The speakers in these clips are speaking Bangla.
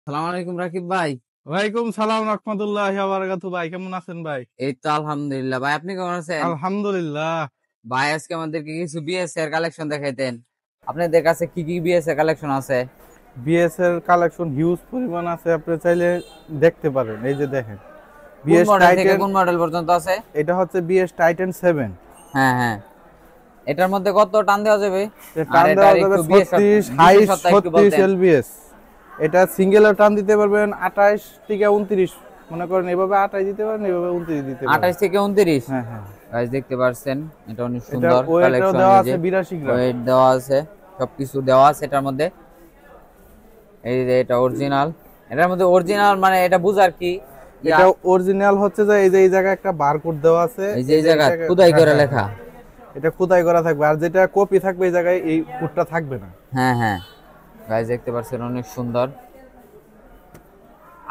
সালাম আলাইকুম রাকিব ভাই। ওয়ালাইকুম সালাম রাহমাতুল্লাহি ওয়া বারাকাতুহু। ভাই কেমন আছেন ভাই? এই তো আলহামদুলিল্লাহ ভাই, আপনি কেমন আছেন? আলহামদুলিল্লাহ। ভাই আজকে আমাদেরকে কিছু বিএস এর কালেকশন দেখাইতেন। আপনাদের কাছে কি কি বিএস এর কালেকশন আছে? বিএস এর কালেকশন হিউজ পরিমাণ আছে, আপনি চাইলে দেখতে পারেন। এই যে দেখেন কোন বিএস মডেল থেকে টাইটেন, কোন মডেল পর্যন্ত আছে? এটা হচ্ছে বিএস টাইটেন 7। হ্যাঁ হ্যাঁ, এটার মধ্যে কত টান দেওয়া যাবে? টান দেওয়া যাবে 36 হাইস 36 বলতেন। এলবিএস। এটা সিঙ্গেলও টান দিতে পারবেন 28 থেকে 29, মনে করেন এভাবে 28 দিতে পারেন, এভাবে 29 দিতে পারেন। 28 থেকে 29। হ্যাঁ হ্যাঁ, গাইস দেখতে পাচ্ছেন এটা অনেক এটা সুন্দর ওয়েটও কালেকশন। দেওয়া এই আছে যে 82 গ্রাম। ওয়েট দেওয়া আছে, সবকিছু দেওয়া আছে এটার মধ্যে। এই যে এটা অরিজিনাল, এটার মধ্যে অরিজিনাল মানে এটা বুঝার কি? এটা অরিজিনাল হচ্ছে যে এই যে এই জায়গায় একটা বারকোড দেওয়া আছে, এই যে এই জায়গা খোদাই করে লেখা, এটা খোদাই করা থাকবে। আর যেটা কপি থাকবে এই জায়গায় এই কোডটা থাকবে না। হ্যাঁ হ্যাঁ, গাইস দেখতে পাচ্ছেন অনেক সুন্দর।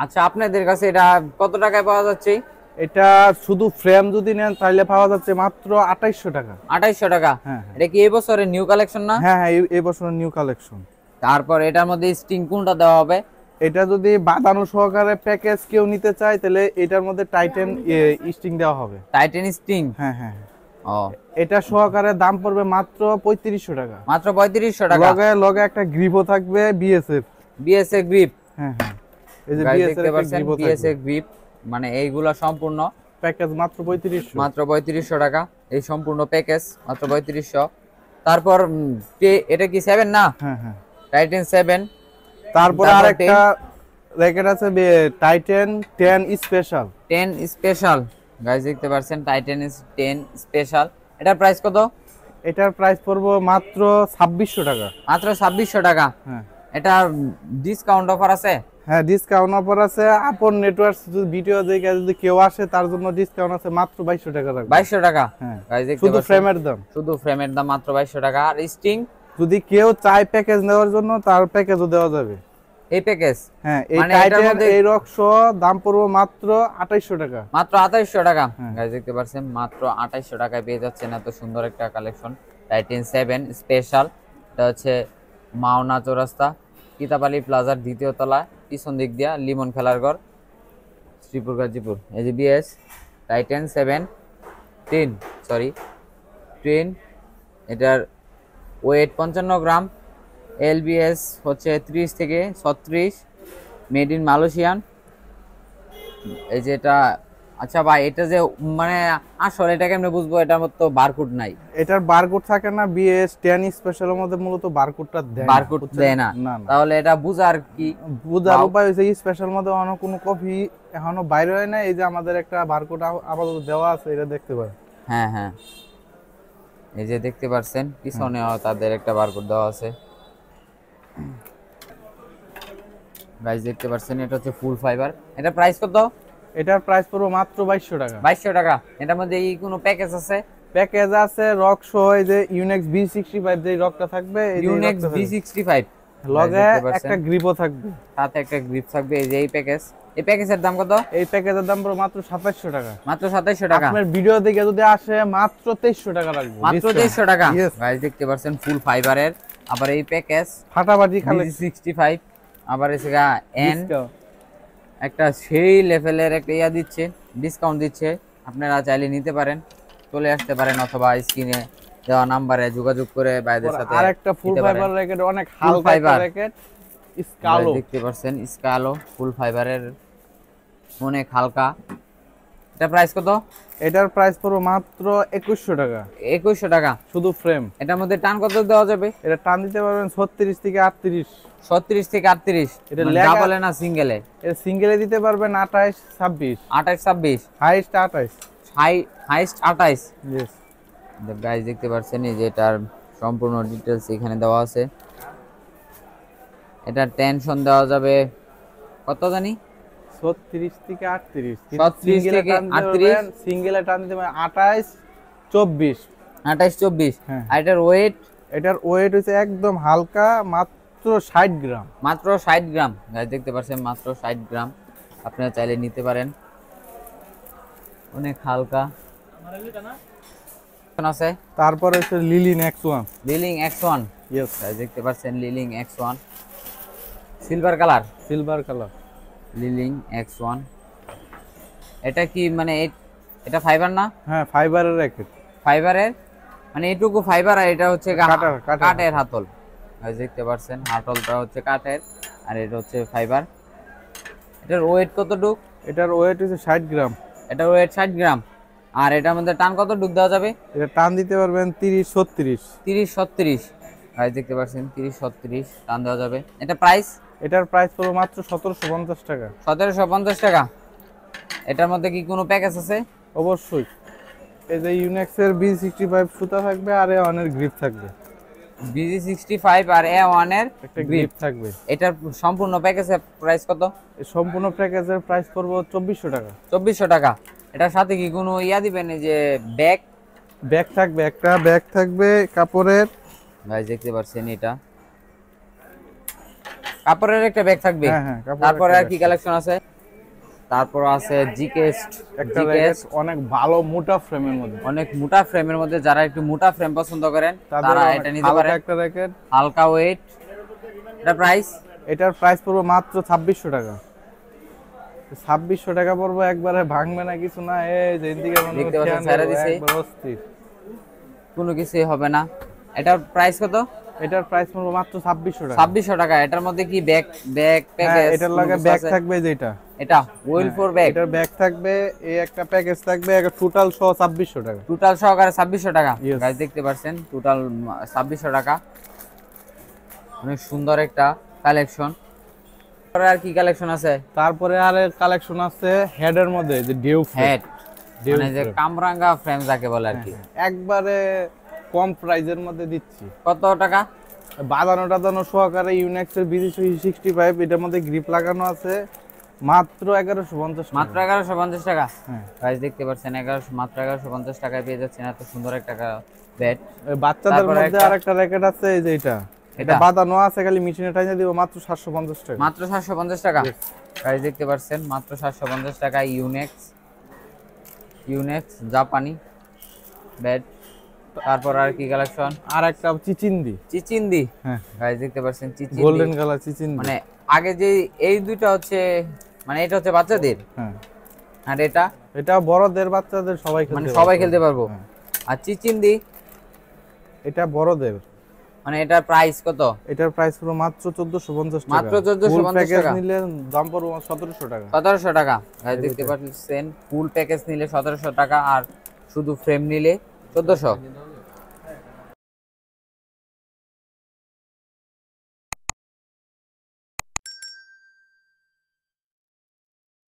আচ্ছা, আপনাদের কাছে এটা কত টাকায় পাওয়া যাচ্ছে? এটা শুধু ফ্রেম যদি নেন তাহলে পাওয়া যাচ্ছে মাত্র 2800 টাকা। 2800 টাকা। হ্যাঁ এটা কি এই বছরের নিউ কালেকশন না? হ্যাঁ হ্যাঁ, এই বছরের নিউ কালেকশন। তারপর এটার মধ্যে স্টিং কোনটা দেওয়া হবে? এটা যদি বাঁধানো সহকারে প্যাকেজ কেউ নিতে চায় তাহলে এটার মধ্যে টাইটেন স্টিং দেওয়া হবে। টাইটেন স্টিং? হ্যাঁ হ্যাঁ, ও, এটা সহকারে দাম পড়বে মাত্র 3500 টাকা। মাত্র 3500 টাকা। লগে লগে একটা গ্রিপও থাকবে বিএস এর। বিএস এর গ্রিপ? হ্যাঁ হ্যাঁ, এই যে গাইস বিএস দেখতে এর পাচ্ছেন গ্রিপও বিএস থাকবে। এর গ্রিপ, মানে এইগুলা সম্পূর্ণ প্যাকেজ মাত্র 3500। মাত্র 3500 টাকা। এই সম্পূর্ণ প্যাকেজ মাত্র 3500। তারপর এটা কি 7 না? হ্যাঁ হ্যাঁ, টাইটেন 7। তারপরে আরেকটা র্যাকেট আছে টাইটেন 10 স্পেশাল। 10 স্পেশাল, গাইস দেখতে পাচ্ছেন টাইটেন 10 স্পেশাল। এটার প্রাইস কত? এটার প্রাইস পড়বে মাত্র 2600 টাকা। মাত্র 2600 টাকা। হ্যাঁ, এটা ডিসকাউন্ট অফার আছে? হ্যাঁ ডিসকাউন্ট অফার আছে। আপন নেটওয়ার্ক যদি ভিডিও দেখে যদি কেউ আসে তার জন্য ডিসকাউন্ট আছে, মাত্র 2200 টাকা রাখবে। 2200 টাকা। হ্যাঁ, গাইস দেখতে শুধু পাচ্ছেন ফ্রেমের দাম। শুধু ফ্রেমের দাম মাত্র 2200 টাকা। আর স্টিং যদি কেউ চায় প্যাকেজ নেওয়ার জন্য তার প্যাকেজও দেওয়া যাবে। এই প্যাকেজ? হ্যাঁ, এই মানে এটার টাইটেন মধ্যে এই রক্স দাম পড়বে মাত্র 2800 টাকা। মাত্র 2800 টাকা। হ্যাঁ। গাইস দেখতে পাচ্ছেন মাত্র 2800 টাকায় পেয়ে যাচ্ছেন এত সুন্দর একটা কালেকশন টাইটেন 7 স্পেশাল। এটা হচ্ছে মাওনা চৌরাস্তা, কিতাবালি প্লাজার দ্বিতীয় তলা, পিছন দিক দিয়া লিমন খেলার ঘর, শ্রীপুর গাজীপুর। এই যে বিএস টাইটেন 7 10 এটার ওয়েট 55 গ্রাম, এলবিএস হচ্ছে 30 থেকে 36, মেড ইন মালয়েশিয়ান। এই যে এটা, আচ্ছা ভাই এটা যে মানে আসলে এটা কেমনে বুঝবো? এটার মতো বারকোড নাই? এটার বারকোড থাকে না, বিএস 10 স্পেশালের মধ্যে মূলত বারকোডটা দেয় না। বারকোড দেয় না? না। তাহলে এটা বুঝার কি? বুঝার উপায় হচ্ছে স্পেশাল মধ্যে অন্য কোনো কপি এখনো বাইরে হয় না। এই যে আমাদের একটা বারকোড আপাতত দেওয়া আছে, এটা দেখতে পারেন। হ্যাঁ হ্যাঁ, এই যে দেখতে পাচ্ছেন পিছনে তাদের একটা বারকোড দেওয়া আছে। গাইস দেখতে পাচ্ছেন এটা হচ্ছে ফুল ফাইবার। এটা প্রাইস কত? এটার প্রাইস পড়বে মাত্র 2200 টাকা। 2200 টাকা। এটার মধ্যে এই কোনো প্যাকেজ আছে? প্যাকেজ আছে রক সহ, এই যে ইউনেক্স B65 যে রকটা থাকবে, এই যে ইউনেক্স B65 লগে একটা গ্রিপও থাকবে, সাথে একটা গ্রিপ থাকবে। এই যে এই প্যাকেজ, এই প্যাকেজের দাম কত? এই প্যাকেজের দাম পড়বে মাত্র 2700 টাকা। মাত্র 2700 টাকা। আপনার ভিডিও দেখে যদি আসে মাত্র 2300 টাকা লাগবে। মাত্র 2300 টাকা। Yes. গাইস দেখতে পাচ্ছেন ফুল ফাইবারের। আবার এই প্যাকেজ ফাটাফাটি খালি B65, আবার এসে এন একটা সেই লেভেলের একটা ইয়া দিচ্ছে, ডিসকাউন্ট দিচ্ছে। আপনারা চাইলে নিতে পারেন, চলে আসতে পারেন অথবা স্ক্রিনে দেওয়া নাম্বারে যোগাযোগ করে ভাইদের সাথে। আরেকটা ফুল ফাইবার র্যাকেট, অনেক হালকা একটা র্যাকেট, স্কালো। দেখতে পাচ্ছেন স্কালো ফুল ফাইবারের, অনেক হালকা। এটা প্রাইস কত? এটার প্রাইস পড়বে মাত্র 2100 টাকা। 2100 টাকা শুধু ফ্রেম। এটার মধ্যে টান কত দেওয়া যাবে? এটা টান দিতে পারবেন 36 থেকে 38। 36 থেকে 38? এটা ডাবলে না সিঙ্গেলে? এটা সিঙ্গেলে দিতে পারবেন 28 26। 28 26? হাইস্ট 28। হাইস্ট 28। यस। গাইস দেখতে পাচ্ছেন এই যে এটার সম্পূর্ণ ডিটেইলস এখানে দেওয়া আছে। এটা টেনশন দেওয়া যাবে কত জানি? 36 থেকে 38। 36 থেকে 38? সিঙ্গেলে টান দিতে পারবেন 28 24। 28 24। হ্যাঁ। আর এটার ওয়েট? এটার ওয়েট হচ্ছে একদম হালকা, মাত্র 60 গ্রাম। মাত্র 60 গ্রাম। গাইস দেখতে পাচ্ছেন মাত্র 60 গ্রাম। আপনারা চাইলে নিতে পারেন, অনেক হালকা আছে। তারপরে হচ্ছে লিলিন X1। লিলিং X1। यस। গাইস দেখতে পাচ্ছেন লিলিং X1 silver colour, silver colour. লিলিং X1। এটা কি মানে এটা ফাইবার না? হ্যাঁ, ফাইবারের র্যাকেট। ফাইবারের মানে এইটুকু ফাইবার, আর এটা হচ্ছে কাঠের কাঠের হাতল। দেখতে পাচ্ছেন হাতলটা হচ্ছে কাঠের, আর এটা হচ্ছে ফাইবার। এটার ওয়েট কতটুক? এটার ওয়েট হচ্ছে 60 গ্রাম। এটার ওয়েট 60 গ্রাম। আর এটার মধ্যে টান কতটুক দেওয়া যাবে? এটা টান দিতে পারবেন 30-36। 30-36। দেখতে পাচ্ছেন 30-36 টান দেওয়া যাবে। এটা প্রাইস? এটার প্রাইস পড়বে মাত্র 1750 টাকা। 1750 টাকা। এটার মধ্যে কি কোনো প্যাকেজ আছে? অবশ্যই। এই যে ইউনেক্সের B65 সুতা থাকবে, আর A1 এর গ্রিপ থাকবে। BG65 আর A1 এর একটা গ্রিপ থাকবে। এটার সম্পূর্ণ প্যাকেজের প্রাইস কত? এই সম্পূর্ণ প্যাকেজের প্রাইস পড়বে 2400 টাকা। 2400 টাকা। এটার সাথে কি কোনো ইয়া দিবেন, এই যে ব্যাগ থাকবে, একটা ব্যাগ থাকবে কাপড়ের। ভাই দেখতে পাচ্ছেন এটা কাপড়ের একটা ব্যাগ থাকবে। হ্যাঁ, তারপরে আর কি কালেকশন আছে? তারপর আছে জিকেস্ট। একটা র্যাকেট অনেক ভালো মোটা ফ্রেমের মধ্যে। অনেক মোটা ফ্রেমের মধ্যে, যারা একটু মোটা ফ্রেম পছন্দ করেন তারা এটা নিতে পারেন। একটা র্যাকেট, হালকা ওয়েট। এটা প্রাইস? এটার প্রাইস পড়বে মাত্র 2600 টাকা। 2600 টাকা পড়বে, একবারে ভাঙবে না কিছু না। এই যে এদিকে মনে দেখতে পাচ্ছেন ছেড়ে দিছে, অস্থির, কোনো কিছুই হবে না। এটার প্রাইস কত? এটার প্রাইস পড়বে মাত্র 2600 টাকা। 2600 টাকা। এটার মধ্যে কি ব্যাগ প্যাকেজ? এটার লাগে ব্যাগ থাকবে, যেটা এটা ওয়েল ফর ব্যাগ। এটার ব্যাগ থাকবে, এই একটা প্যাকেজ থাকবে, একটা টোটাল সহ 2600 টাকা। টোটাল সহকারে 2600 টাকা। Yes. গাইস দেখতে পাচ্ছেন টোটাল 2600 টাকা। অনেক সুন্দর একটা কালেকশন। আর কি কালেকশন আছে? তারপরে আর কালেকশন আছে হেডের মধ্যে, যে ডিউ হেড, ডিউ মানে যে কামরাঙ্গা ফ্রেম যাকে বলে আর কি। একবারে কম প্রাইজের মধ্যে দিচ্ছি। কত টাকা? বাঁধানো সহকারে ইউনেক্সের BG65, এটার মধ্যে গ্রিপ লাগানো আছে, মাত্র 1150 টাকা। মাত্র 1150 টাকা। হ্যাঁ, গাইস দেখতে পাচ্ছেন মাত্র 1150 টাকায় পেয়ে যাচ্ছেন এত সুন্দর একটা ব্যাট। ওই বাচ্চাদের তারপরে মধ্যে আরেকটা র্যাকেট আছে, এই যে এটা বাঁধানো আছে, খালি মেশিনে টাইনে দিব, মাত্র 750 টাকা। মাত্র 750 টাকা। গাইস দেখতে পাচ্ছেন মাত্র 750 টাকায় ইউনেক্স জাপানি ব্যাট। তারপর আর কি কালেকশন? আর একটা চিচিন্দি। হ্যাঁ, গাইস দেখতে পাচ্ছেন চিচিন্দি, গোল্ডেন কালার চিচিন্দি। মানে আগে যে এই দুইটা হচ্ছে, মানে এটা হচ্ছে বাচ্চাদের, হ্যাঁ, আর এটা বড়দের বাচ্চাদের সবাই খেলতে মানে পারবে। সবাই খেলতে পারবো। হ্যাঁ। আর চিচিন্দি এটা বড়দের, মানে এটার প্রাইস কত? এটার প্রাইস পুরো মাত্র 1450 টাকা। মাত্র 1450 প্যাকেজ টাকা। নিলে দাম পড়বে 1700 টাকা। 1700 টাকা। গাইস দেখতে পাচ্ছেন ফুল প্যাকেজ নিলে 1700 টাকা, আর শুধু ফ্রেম নিলে 1400।